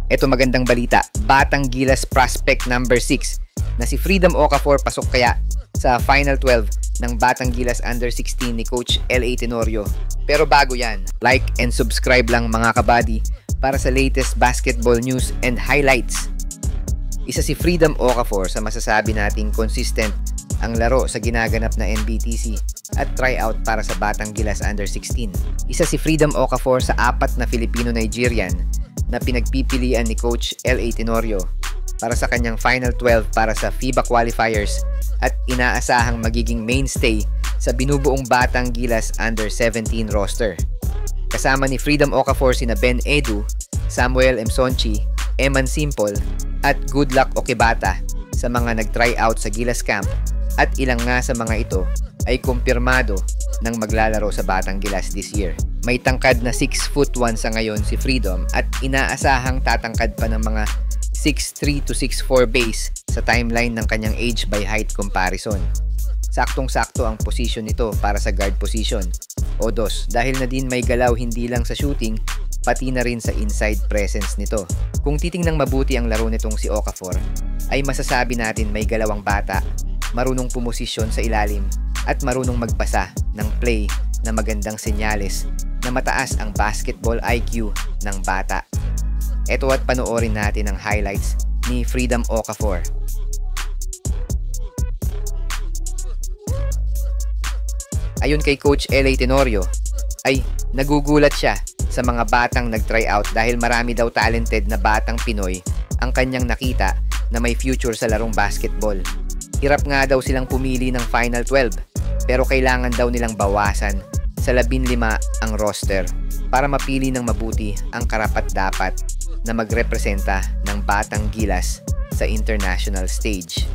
Eto magandang balita, Batang Gilas prospect number 6 na si Freedom Okafor pasok kaya sa Final 12 ng Batang Gilas Under 16 ni Coach L.A. Tenorio. Pero bago yan, like and subscribe lang mga kabady para sa latest basketball news and highlights. Isa si Freedom Okafor sa masasabi nating consistent ang laro sa ginaganap na NBTC at tryout para sa Batang Gilas Under 16. Isa si Freedom Okafor sa 4 na Filipino-Nigerian na pinagpipilian ni Coach L.A. Tenorio para sa kanyang Final 12 para sa FIBA qualifiers at inaasahang magiging mainstay sa binubuong Batang Gilas Under 17 roster. Kasama ni Freedom Okafor sina Ben Edu, Samuel Msonchi, Eman Simple at Goodluck Okebata sa mga nag-tryout sa Gilas Camp at ilang nga sa mga ito ay kumpirmado ng maglalaro sa Batang Gilas this year. May tangkad na 6'1" sa ngayon si Freedom at inaasahang tatangkad pa ng mga 6'3" to 6'4" base sa timeline ng kanyang age by height comparison. Saktong-sakto ang position nito para sa guard position o dos dahil na din may galaw hindi lang sa shooting pati na rin sa inside presence nito. Kung titingnang mabuti ang laro nitong si Okafor ay masasabi natin may galawang bata, marunong pumosisyon sa ilalim at marunong magbasa ng play na magandang senyales na mataas ang basketball IQ ng bata. Ito at panoorin natin ang highlights ni Freedom Okafor. Ayon kay Coach L.A. Tenorio, ay nagugulat siya sa mga batang nag-tryout dahil marami daw talented na batang Pinoy ang kanyang nakita na may future sa larong basketball. Hirap nga daw silang pumili ng Final 12 pero kailangan daw nilang bawasan sa 15 ang roster para mapili ng mabuti ang karapat-dapat na magrepresenta ng Batang Gilas sa international stage.